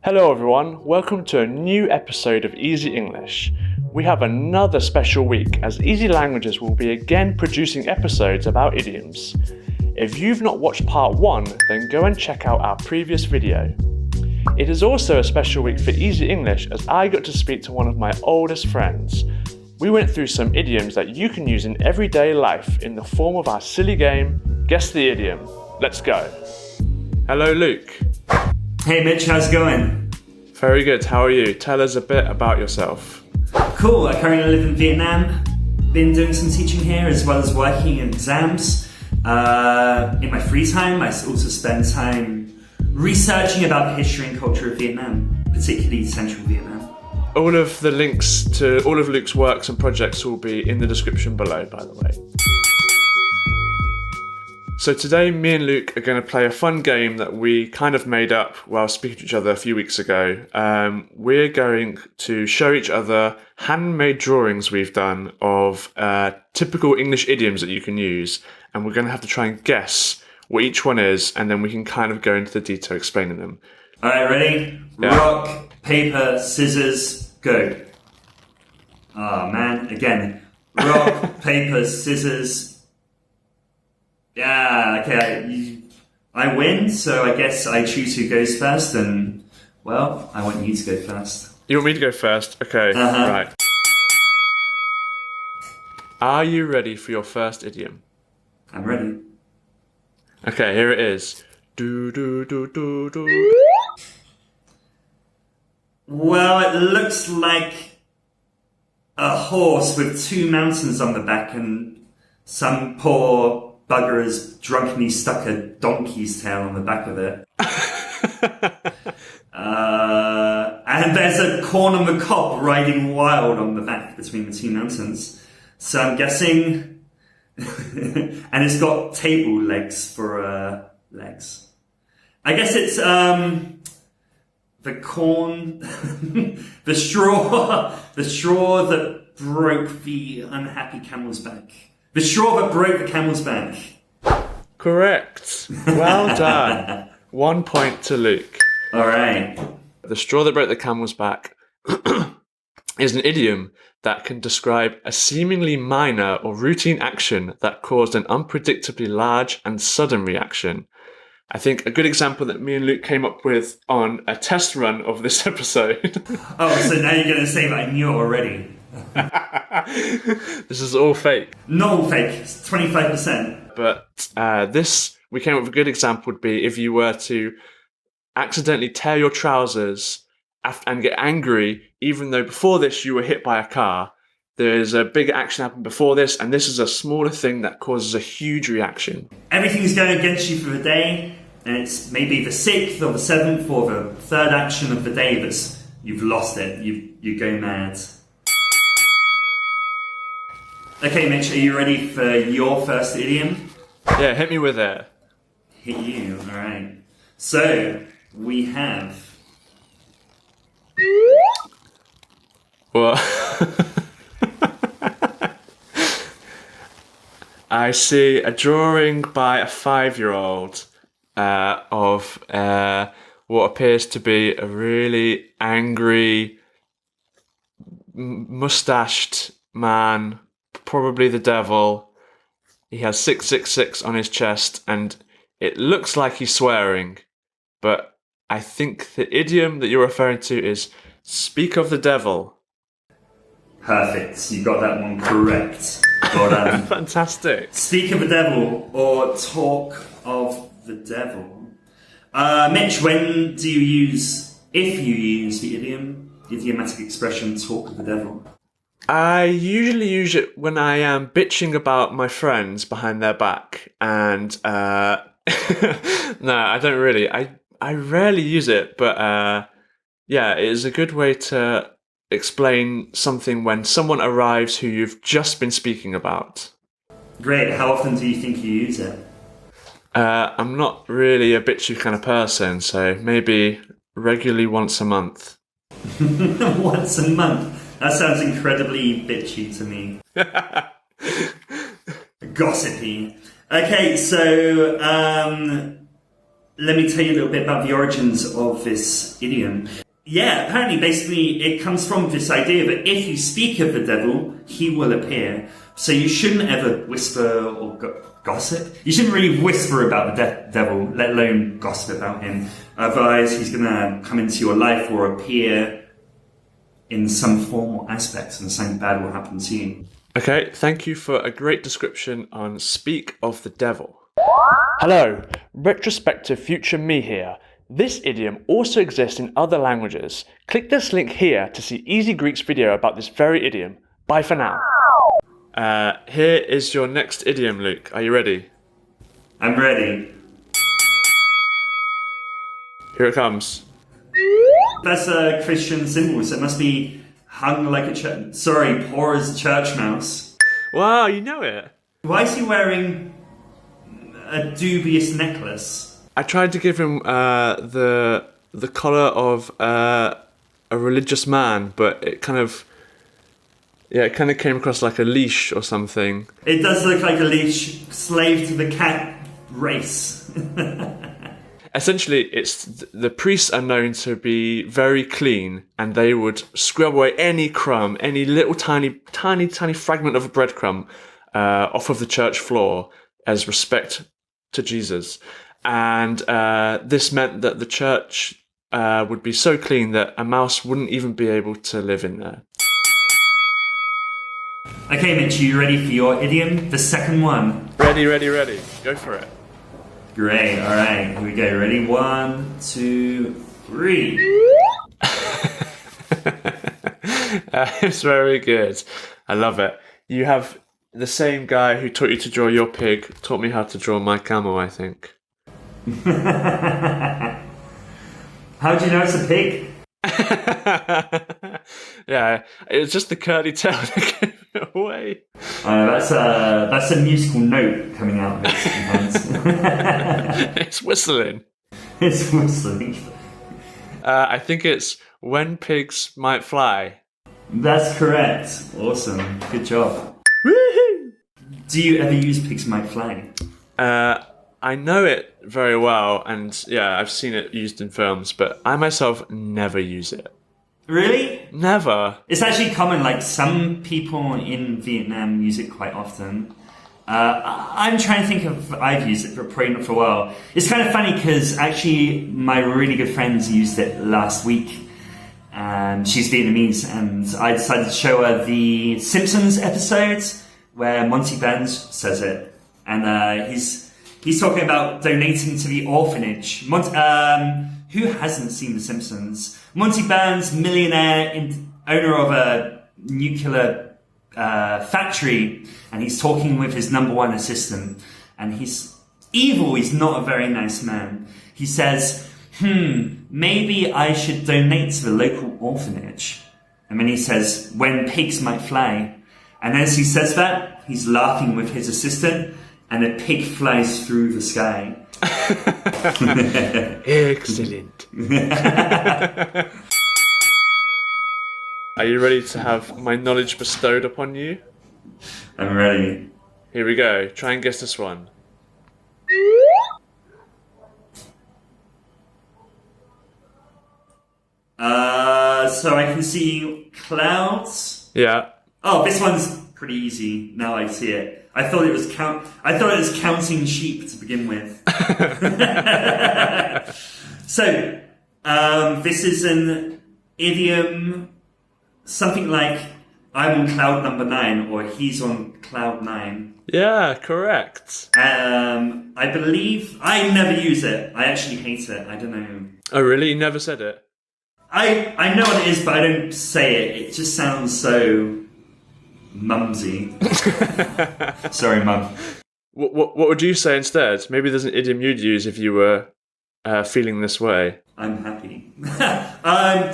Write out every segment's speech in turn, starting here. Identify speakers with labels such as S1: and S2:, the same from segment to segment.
S1: Hello everyone, welcome to a new episode of Easy English. We have another special week as Easy Languages will be again producing episodes about idioms. If you've not watched part 1, then go and check out our previous video. It is also a special week for Easy English as I got to speak to one of my oldest friends. We went through some idioms that you can use in everyday life in the form of our silly game, Guess the Idiom. Let's go. Hello Luke.
S2: Hey Mitch, how's it going?
S1: Very good, how are you? Tell us a bit about yourself.
S2: Cool, I currently live in Vietnam. Been doing some teaching here as well as working in exams. In my free time, I also spend time researching about the history and culture of Vietnam, particularly central Vietnam.
S1: All of the links to all of Luke's works and projects will be in the description below, by the way. So today, me and Luke are going to play a fun game that we kind of made up while speaking to each other a few weeks ago. We're going to show each other handmade drawings we've done of typical English idioms that you can use, and we're going to have to try and guess what each one is, and then we can kind of go into the detail explaining them.
S2: All right, ready?
S1: Yeah.
S2: Rock, paper, scissors, go. Oh man, again. Rock, paper, scissors. Yeah, okay, I win, so I guess I choose who goes first, and, well, I want you to go first.
S1: You want me to go first? Okay, Right. Are you ready for your first idiom?
S2: I'm ready.
S1: Okay, here it is. Do, do, do, do, do.
S2: Well, it looks like a horse with two mountains on the back, and some poor bugger has drunkenly stuck a donkey's tail on the back of it. And there's a corn on the cob riding wild on the back between the two mountains. So I'm guessing... and it's got table legs for legs. I guess it's the corn... the straw that broke the unhappy camel's back. The straw that broke the camel's back.
S1: Correct. Well done. 1 point to Luke.
S2: All right.
S1: The straw that broke the camel's back is an idiom that can describe a seemingly minor or routine action that caused an unpredictably large and sudden reaction. I think a good example that me and Luke came up with on a test run of this episode.
S2: Oh, so now you're going to say that I knew it already.
S1: This is all fake.
S2: Not all fake. It's 25%.
S1: But we came up with a good example would be if you were to accidentally tear your trousers and get angry, even though before this you were hit by a car. There's a big action happened before this, and this is a smaller thing that causes a huge reaction.
S2: Everything's going against you for the day, and it's maybe the 6th or the 7th or the 3rd action of the day that's you've lost it. You go mad. Okay, Mitch, are you ready for your first idiom?
S1: Yeah, hit me with it.
S2: Hit you, alright. So, we have...
S1: Well, I see a drawing by a 5-year-old of what appears to be a really angry, mustached man, probably the devil. He has 666 on his chest, and it looks like he's swearing, but I think the idiom that you're referring to is speak of the devil.
S2: Perfect, you got that one correct. Well done.
S1: Fantastic.
S2: Speak of the devil, or talk of the devil. Mitch, when do you use, if you use the idiomatic expression talk of the devil?
S1: I usually use it when I am bitching about my friends behind their back, and no, I don't really. I rarely use it, but yeah, it is a good way to explain something when someone arrives who you've just been speaking about.
S2: Great. How often do you think you use it?
S1: I'm not really a bitchy kind of person, so maybe regularly once a month.
S2: Once a month? That sounds incredibly bitchy to me. Gossipy. Okay, so let me tell you a little bit about the origins of this idiom. Yeah, apparently, basically, it comes from this idea that if you speak of the devil, he will appear. So you shouldn't ever whisper or gossip. You shouldn't really whisper about the devil, let alone gossip about him. Otherwise, he's going to come into your life or appear in some form or aspect, and something bad will happen to you.
S1: Okay, thank you for a great description on Speak of the Devil. Hello, retrospective future me here. This idiom also exists in other languages. Click this link here to see Easy Greek's video about this very idiom. Bye for now. Here is your next idiom, Luke. Are you ready?
S2: I'm ready.
S1: Here it comes.
S2: That's a Christian symbol, so it must be hung like a church. Sorry, poor as a church mouse.
S1: Wow, you know it.
S2: Why is he wearing a dubious necklace?
S1: I tried to give him the collar of a religious man, but it kind of came across like a leash or something.
S2: It does look like a leash, slave to the cat race.
S1: Essentially, it's the priests are known to be very clean, and they would scrub away any crumb, any little tiny fragment of a breadcrumb off of the church floor as respect to Jesus. And this meant that the church would be so clean that a mouse wouldn't even be able to live in there.
S2: Okay, Mitch, you ready for your idiom? The second one.
S1: Ready. Go for it.
S2: Great, alright, here we go. Ready? 1, 2, 3.
S1: It's very good. I love it. You have the same guy who taught you to draw your pig, taught me how to draw my camel, I think.
S2: How do you know it's a pig?
S1: Yeah, it was just the curly tail that gave it away.
S2: That's a musical note coming out of its hands.
S1: It's whistling.
S2: It's whistling.
S1: I think it's When Pigs Might Fly.
S2: That's correct. Awesome. Good job.
S1: Woohoo!
S2: Do you ever use pigs might fly?
S1: I know it very well, and yeah, I've seen it used in films, but I myself never use it.
S2: Really?
S1: Never.
S2: It's actually common, like some people in Vietnam use it quite often. I'm trying to think if I've used it, but probably not for a while. It's kind of funny because actually my really good friends used it last week. And she's Vietnamese, and I decided to show her the Simpsons episodes where Monty Burns says it. And he's talking about donating to the orphanage. Who hasn't seen The Simpsons? Monty Burns, millionaire, owner of a nuclear factory, and he's talking with his number one assistant, and he's evil. He's not a very nice man. He says, maybe I should donate to the local orphanage. And then he says, when pigs might fly. And as he says that, he's laughing with his assistant, and a pig flies through the sky.
S1: Excellent. Are you ready to have my knowledge bestowed upon you?
S2: I'm ready.
S1: Here we go. Try and guess this one.
S2: So I can see clouds.
S1: Yeah.
S2: Oh, this one's pretty easy. Now I see it. I thought it was counting sheep to begin with. So, this is an idiom, something like "I'm on cloud number 9" or "he's on cloud 9."
S1: Yeah, correct.
S2: I believe I never use it. I actually hate it. I don't know.
S1: Oh, really? You never said it?
S2: I know what it is, but I don't say it. It just sounds so mumsy. Sorry, Mum.
S1: What would you say instead? Maybe there's an idiom you'd use if you were feeling this way.
S2: I'm happy. I'm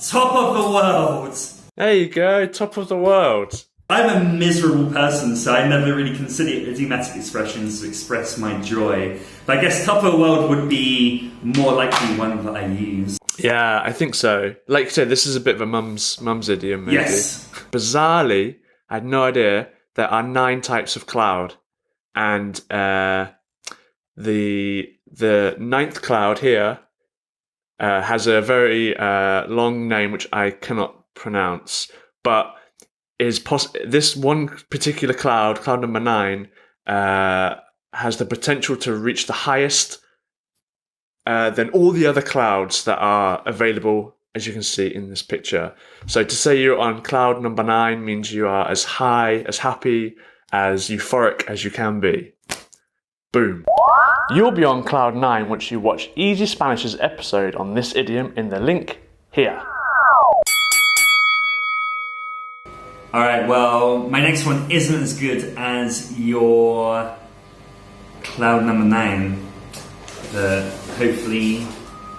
S2: top of the world.
S1: There you go, top of the world.
S2: I'm a miserable person, so I never really consider idiomatic expressions to express my joy. But I guess top of the world would be more likely one that I use.
S1: Yeah, I think so. Like you said, this is a bit of a mum's idiom, maybe.
S2: Yes.
S1: Bizarrely, I had no idea there are 9 types of cloud, and the the ninth cloud here has a very long name which I cannot pronounce, but this one particular cloud, cloud number 9, has the potential to reach the highest than all the other clouds that are available, as you can see in this picture. So to say you're on cloud number 9 means you are as high, as happy, as euphoric as you can be. Boom. You'll be on cloud 9 once you watch Easy Spanish's episode on this idiom in the link here.
S2: Alright, well, my next one isn't as good as your cloud number 9. But hopefully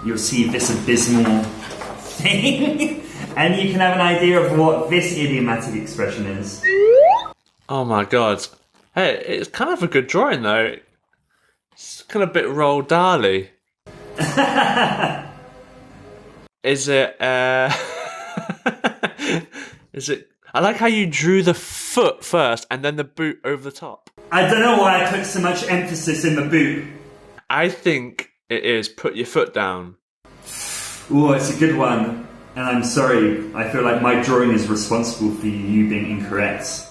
S2: you'll see this abysmal thing and you can have an idea of what this idiomatic expression is.
S1: Oh my god. Hey, it's kind of a good drawing though. It's kind of a bit Roald Dahl-y. Is it, is it... I like how you drew the foot first and then the boot over the top.
S2: I don't know why I put so much emphasis in the boot.
S1: I think it is put your foot down.
S2: Ooh, it's a good one. And I'm sorry, I feel like my drawing is responsible for you being incorrect.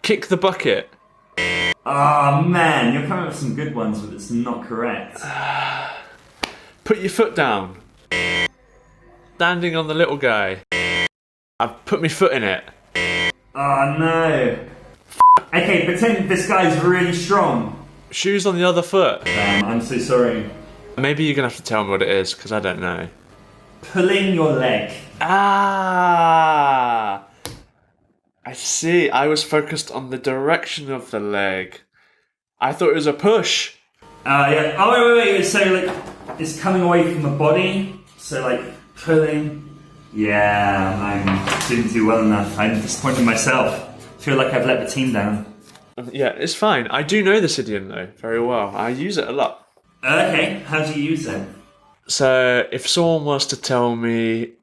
S1: Kick the bucket.
S2: Oh man, you're coming up with some good ones, but it's not correct.
S1: Put your foot down. Standing on the little guy. I've put my foot in it.
S2: Oh no. Okay, pretend this guy's really strong.
S1: Shoes on the other foot.
S2: I'm so sorry.
S1: Maybe you're going to have to tell me what it is, because I don't know.
S2: Pulling your leg.
S1: Ah! I see. I was focused on the direction of the leg. I thought it was a push.
S2: Yeah. Oh, wait. So, like, it's coming away from the body. So, like, pulling. Yeah, I didn't do well enough. I'm disappointed in myself. I feel like I've let the team down.
S1: Yeah, it's fine. I do know this idiom, though, very well. I use it a lot.
S2: Okay, how do you use it?
S1: So, if someone was to tell me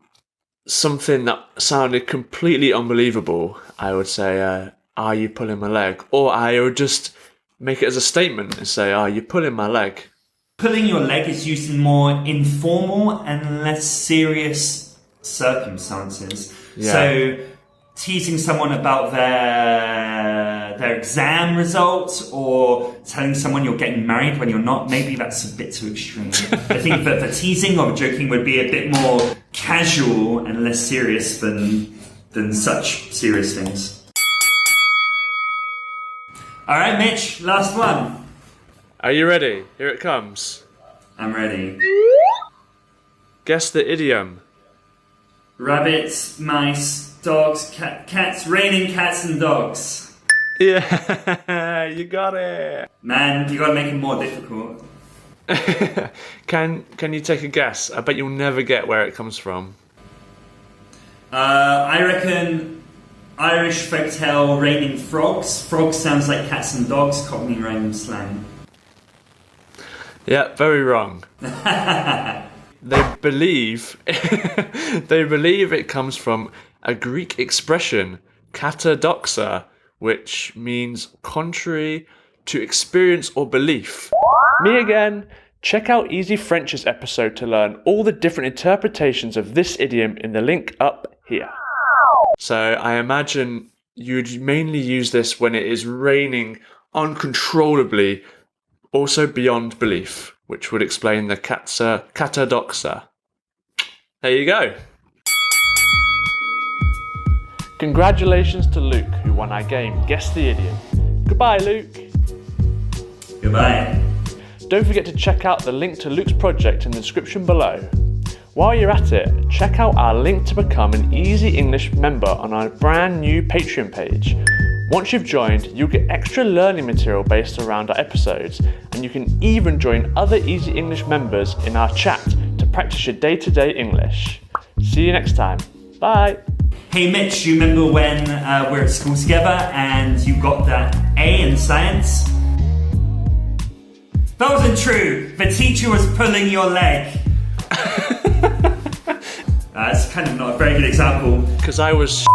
S1: something that sounded completely unbelievable, I would say, are you pulling my leg? Or I would just make it as a statement and say, are you pulling my leg?
S2: Pulling your leg is used in more informal and less serious circumstances.
S1: Yeah.
S2: So, teasing someone about their exam results, or telling someone you're getting married when you're not, maybe that's a bit too extreme. I think that the teasing or joking would be a bit more casual and less serious than such serious things. Alright, Mitch, last one.
S1: Are you ready? Here it comes.
S2: I'm ready.
S1: Guess the idiom.
S2: Rabbits, mice, dogs, cats, raining cats and dogs.
S1: Yeah, you got it.
S2: Man, you gotta make it more difficult.
S1: Can you take a guess? I bet you'll never get where it comes from.
S2: I reckon Irish folktale raining frogs. Frogs sounds like cats and dogs, Cockney rhyming slang.
S1: Yeah, very wrong. They believe it comes from a Greek expression, katadoxa, which means contrary to experience or belief. Me again. Check out Easy French's episode to learn all the different interpretations of this idiom in the link up here. So I imagine you'd mainly use this when it is raining uncontrollably, also beyond belief, which would explain the katadoxa. There you go. Congratulations to Luke, who won our game Guess the Idiom. Goodbye, Luke.
S2: Goodbye.
S1: Don't forget to check out the link to Luke's project in the description below. While you're at it, check out our link to become an Easy English member on our brand new Patreon page. Once you've joined, you'll get extra learning material based around our episodes, and you can even join other Easy English members in our chat to practice your day-to-day English. See you next time. Bye.
S2: Hey Mitch, you remember when we're at school together and you got that A in science? That wasn't true. The teacher was pulling your leg. That's kind of not a very good example.
S1: Because I was